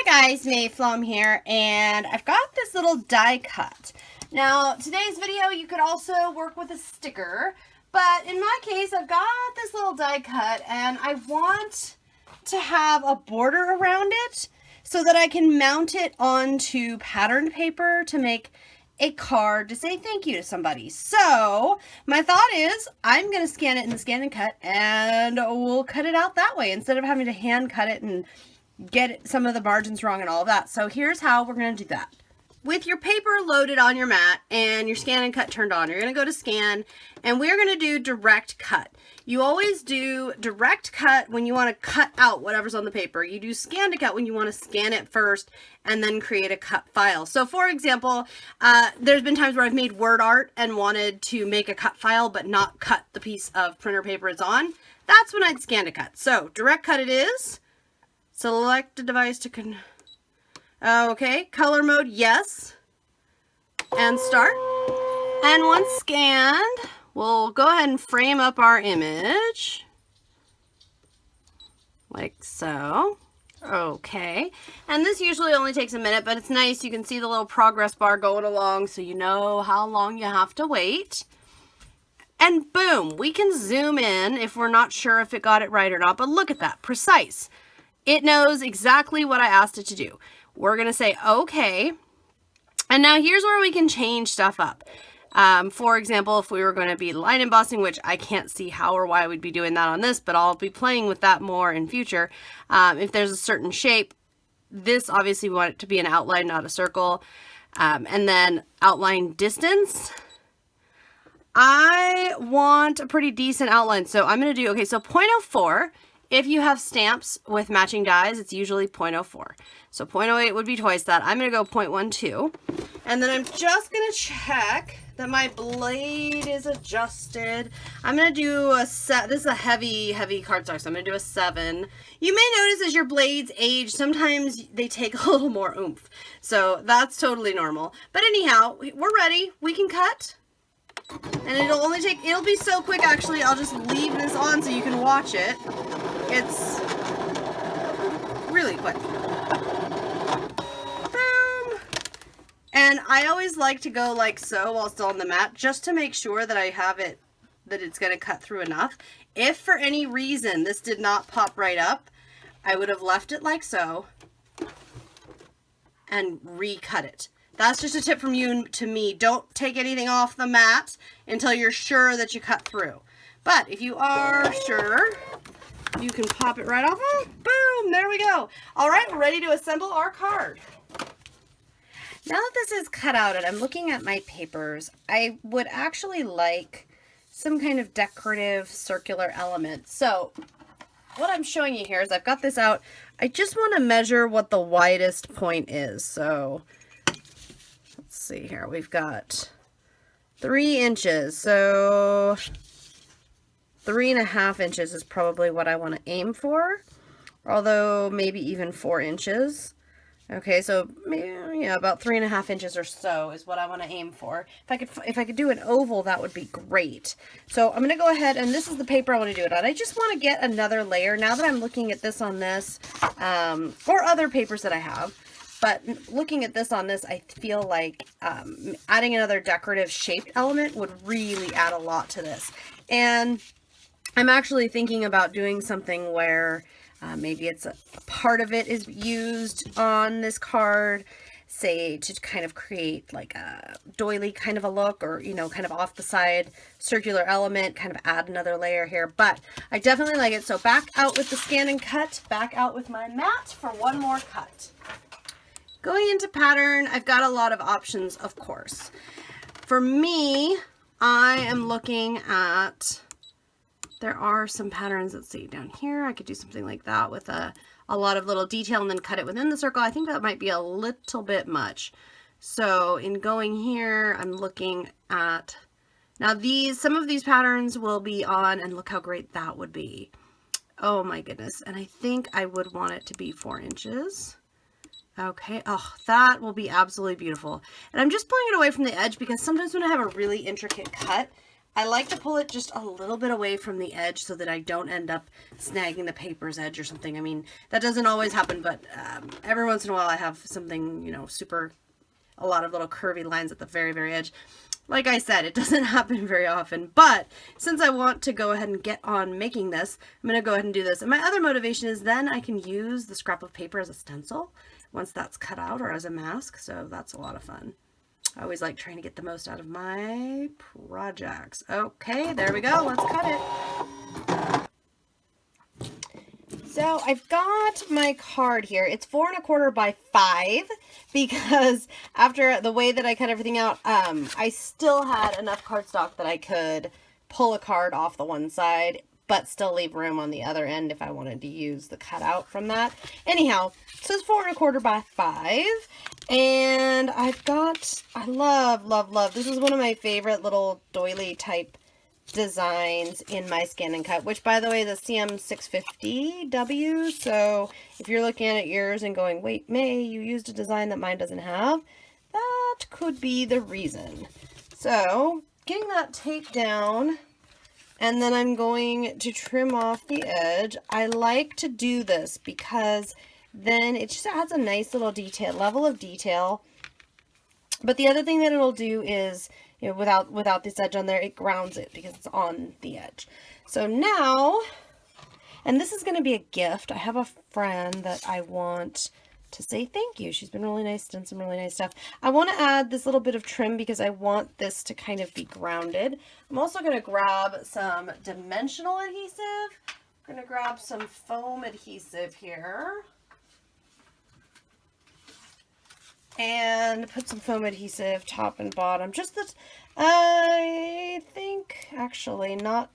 Hi guys, Mayflom here, and I've got this little die cut. Now, today's video, you could also work with a sticker, but in my case, I've got this little die cut, and I want to have a border around it so that I can mount it onto patterned paper to make a card to say thank you to somebody. So my thought is I'm going to scan it in the ScanNCut and we'll cut it out that way instead of having to hand cut it and get some of the margins wrong and all of that. So here's how we're going to do that. With your paper loaded on your mat and your ScanNCut turned on, you're going to go to scan and we're going to do direct cut. You always do direct cut when you want to cut out whatever's on the paper. You do ScanNCut when you want to scan it first and then create a cut file. So for example, there's been times where I've made word art and wanted to make a cut file but not cut the piece of printer paper it's on. That's when I'd ScanNCut. So direct cut it is. Select a device to okay, color mode, yes, and start. And once scanned, we'll go ahead and frame up our image, like so. Okay, and this usually only takes a minute, but it's nice. You can see the little progress bar going along, so you know how long you have to wait. And boom, we can zoom in if we're not sure if it got it right or not, but look at that, precise. It knows exactly what I asked it to do. We're going to say, okay. And now here's where we can change stuff up. For example, if we were going to be line embossing, which I can't see how or why we'd be doing that on this, but I'll be playing with that more in future. If there's a certain shape, this obviously we want it to be an outline, not a circle. And then outline distance. I want a pretty decent outline. So I'm going to do, okay, so 0.04. If you have stamps with matching dies, it's usually 0.04. So 0.08 would be twice that. I'm going to go 0.12. And then I'm just going to check that my blade is adjusted. I'm going to do a set. This is a heavy cardstock, so I'm going to do a 7. You may notice as your blades age, sometimes they take a little more oomph. So that's totally normal. But anyhow, we're ready. We can cut. And it'll be so quick actually, I'll just leave this on so you can watch it. It's really quick. Boom! And I always like to go like so while still on the mat, just to make sure that I have it, that it's going to cut through enough. If for any reason this did not pop right up, I would have left it like so and recut it. That's just a tip from you to me. Don't take anything off the mat until you're sure that you cut through. But if you are sure, you can pop it right off. Boom, there we go. All right, we're ready to assemble our card. Now that this is cut out and I'm looking at my papers, I would actually like some kind of decorative circular element. So what I'm showing you here is I've got this out. I just want to measure what the widest point is. So let's see here. We've got 3 inches. So 3.5 inches is probably what I want to aim for. Although maybe even 4 inches. Okay, so yeah, about 3.5 inches or so is what I want to aim for. If I could do an oval, that would be great. So I'm going to go ahead, and this is the paper I want to do it on. I just want to get another layer now that I'm looking at this on this, or other papers that I have. But looking at this on this, I feel like adding another decorative shaped element would really add a lot to this. And I'm actually thinking about doing something where maybe it's a part of it is used on this card, say to kind of create like a doily kind of a look, or, you know, kind of off the side circular element, kind of add another layer here. But I definitely like it. So back out with the ScanNCut, back out with my mat for one more cut. Going into pattern, I've got a lot of options, of course. For me, I am looking at, there are some patterns, let's see, down here, I could do something like that with a lot of little detail and then cut it within the circle. I think that might be a little bit much. So in going here, I'm looking at, now some of these patterns will be on, and look how great that would be. Oh my goodness. And I think I would want it to be 4 inches. Okay, oh, that will be absolutely beautiful. And I'm just pulling it away from the edge because sometimes when I have a really intricate cut, I like to pull it just a little bit away from the edge so that I don't end up snagging the paper's edge or something. I mean, that doesn't always happen, but every once in a while I have something, you know, a lot of little curvy lines at the very, very edge. Like I said, it doesn't happen very often, but since I want to go ahead and get on making this, I'm going to go ahead and do this. And my other motivation is then I can use the scrap of paper as a stencil once that's cut out, or as a mask, so that's a lot of fun. I always like trying to get the most out of my projects. Okay, there we go. Let's cut it. So I've got my card here. It's 4 1/4 by 5 because after the way that I cut everything out, I still had enough cardstock that I could pull a card off the one side, but still leave room on the other end if I wanted to use the cutout from that. Anyhow, so it's 4 1/4 by 5. And I've got, I love, this is one of my favorite little doily type designs in my ScanNCut, which by the way, the CM650W, so if you're looking at yours and going, wait, May, you used a design that mine doesn't have, that could be the reason. So, getting that tape down, and then I'm going to trim off the edge. I like to do this because then it just adds a nice little level of detail. But the other thing that it'll do is, you know, without this edge on there, it grounds it because it's on the edge. So now, and this is going to be a gift. I have a friend that I want to say thank you. She's been really nice, done some really nice stuff. I want to add this little bit of trim because I want this to kind of be grounded. I'm also going to grab some dimensional adhesive. I'm going to grab some foam adhesive here. And put some foam adhesive top and bottom. Just that, I think, actually, not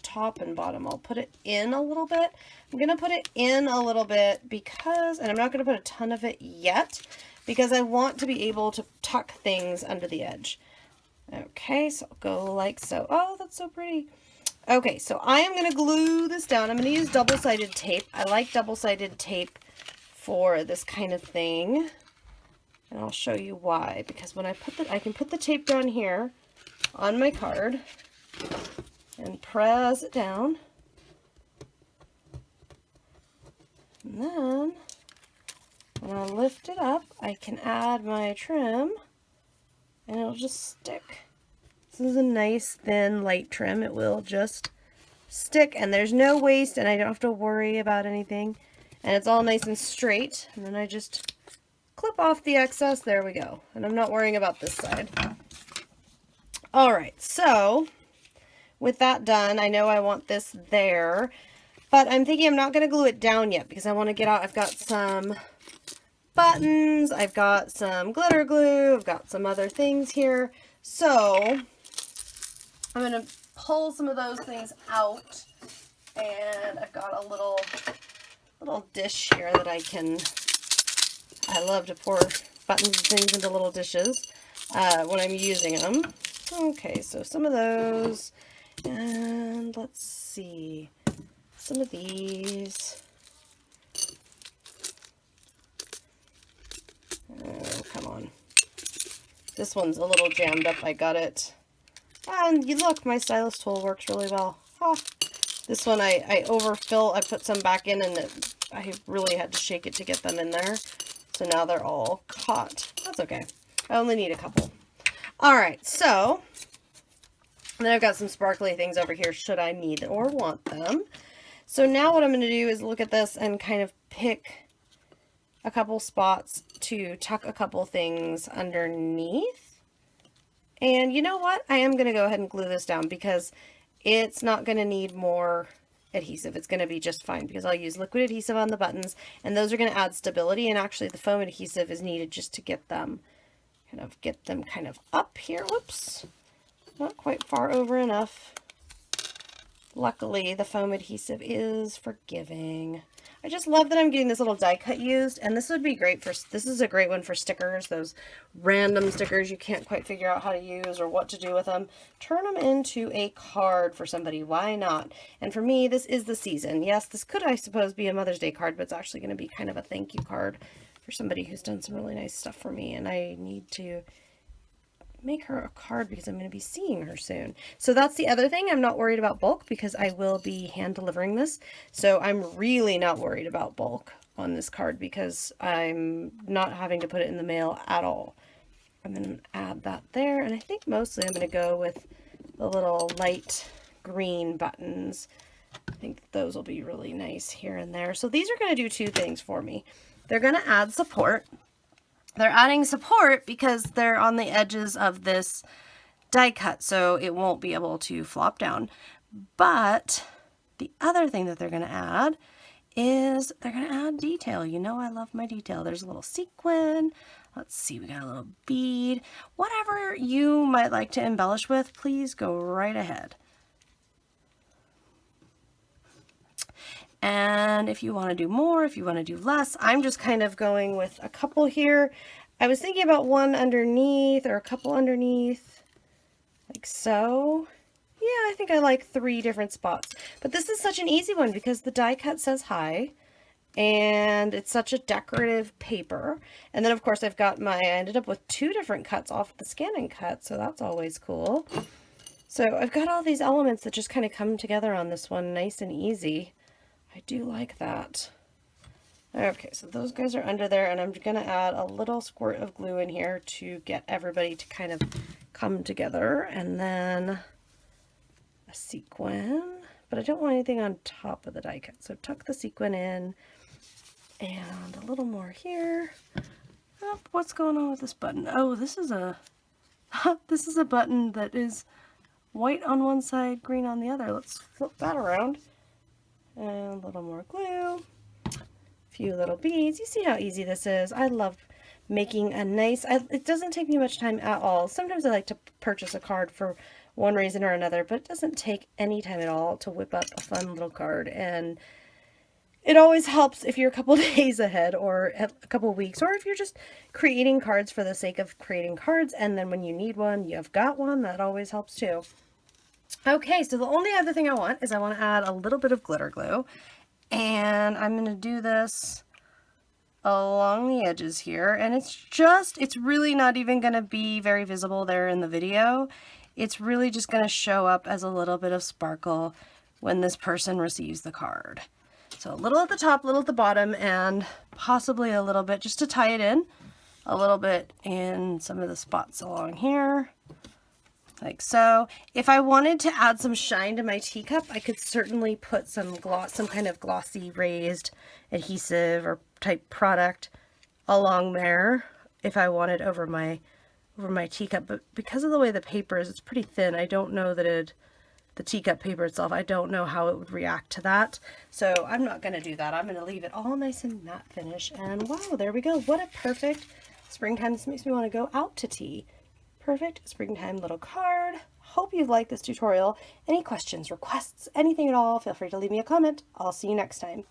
top and bottom. I'll put it in a little bit. I'm going to put it in a little bit because, and I'm not going to put a ton of it yet, because I want to be able to tuck things under the edge. Okay, so I'll go like so. Oh, that's so pretty. Okay, so I am going to glue this down. I'm going to use double-sided tape. I like double-sided tape for this kind of thing. And I'll show you why, because when I can put the tape down here on my card and press it down. And then when I lift it up, I can add my trim and it'll just stick. This is a nice thin light trim. It will just stick and there's no waste and I don't have to worry about anything. And it's all nice and straight. And then I just clip off the excess. There we go. And I'm not worrying about this side. All right, so with that done, I know I want this there, but I'm thinking I'm not going to glue it down yet because I want to get out. I've got some buttons, I've got some glitter glue, I've got some other things here. So I'm going to pull some of those things out, and I've got a little dish here that I love to pour buttons and things into little dishes when I'm using them. Okay, so some of those, and let's see, some of these. Oh, come on. This one's a little jammed up. I got it. And you look, my stylus tool works really well. Oh, this one I overfill. I put some back in, and I really had to shake it to get them in there. So now they're all caught. That's okay. I only need a couple. All right, so then I've got some sparkly things over here should I need or want them. So now what I'm going to do is look at this and kind of pick a couple spots to tuck a couple things underneath. And you know what? I am going to go ahead and glue this down because it's not going to need more adhesive. It's going to be just fine because I'll use liquid adhesive on the buttons, and those are going to add stability, and actually the foam adhesive is needed just to get them kind of up here. Whoops, not quite far over enough. Luckily the foam adhesive is forgiving. I just love that I'm getting this little die cut used, and this would be great for, this is a great one for stickers, those random stickers you can't quite figure out how to use or what to do with them. Turn them into a card for somebody, why not? And for me, this is the season. Yes, this could, I suppose, be a Mother's Day card, but it's actually going to be kind of a thank you card for somebody who's done some really nice stuff for me, and I need to make her a card because I'm going to be seeing her soon. So that's the other thing. I'm not worried about bulk because I will be hand delivering this. So I'm really not worried about bulk on this card because I'm not having to put it in the mail at all. I'm going to add that there. And I think mostly I'm going to go with the little light green buttons. I think those will be really nice here and there. So these are going to do two things for me. They're going to add support. They're adding support because they're on the edges of this die cut, so it won't be able to flop down. But the other thing that they're going to add is they're going to add detail. You know I love my detail. There's a little sequin. Let's see, we got a little bead. Whatever you might like to embellish with, please go right ahead. And if you want to do more, if you want to do less, I'm just kind of going with a couple here. I was thinking about one underneath or a couple underneath, like so. Yeah, I think I like 3 different spots. But this is such an easy one because the die cut says hi. And it's such a decorative paper. And then, of course, I ended up with 2 different cuts off the ScanNCut, so that's always cool. So I've got all these elements that just kind of come together on this one nice and easy. I do like that. Okay, so those guys are under there, and I'm going to add a little squirt of glue in here to get everybody to kind of come together, and then a sequin, but I don't want anything on top of the die cut, so tuck the sequin in, and a little more here. Oh, what's going on with this button? Oh, this is a this is a button that is white on one side, green on the other. Let's flip that around. And a little more glue, a few little beads. You see how easy this is. I love making a nice, it doesn't take me much time at all. Sometimes I like to purchase a card for one reason or another, but it doesn't take any time at all to whip up a fun little card. And it always helps if you're a couple days ahead or a couple weeks, or if you're just creating cards for the sake of creating cards, and then when you need one, you've got one. That always helps too. Okay, so the only other thing I want is I want to add a little bit of glitter glue, and I'm going to do this along the edges here, and it's really not even going to be very visible there in the video. It's really just going to show up as a little bit of sparkle when this person receives the card. So a little at the top, a little at the bottom, and possibly a little bit just to tie it in, a little bit in some of the spots along here. Like so. If I wanted to add some shine to my teacup, I could certainly put some kind of glossy raised adhesive or type product along there if I wanted over my teacup. But because of the way the paper is, it's pretty thin. I don't know that the teacup paper itself, I don't know how it would react to that. So I'm not going to do that. I'm going to leave it all nice and matte finish. And wow, there we go. What a perfect springtime. This makes me want to go out to tea. Perfect springtime little card. Hope you've liked this tutorial. Any questions, requests, anything at all, feel free to leave me a comment. I'll see you next time.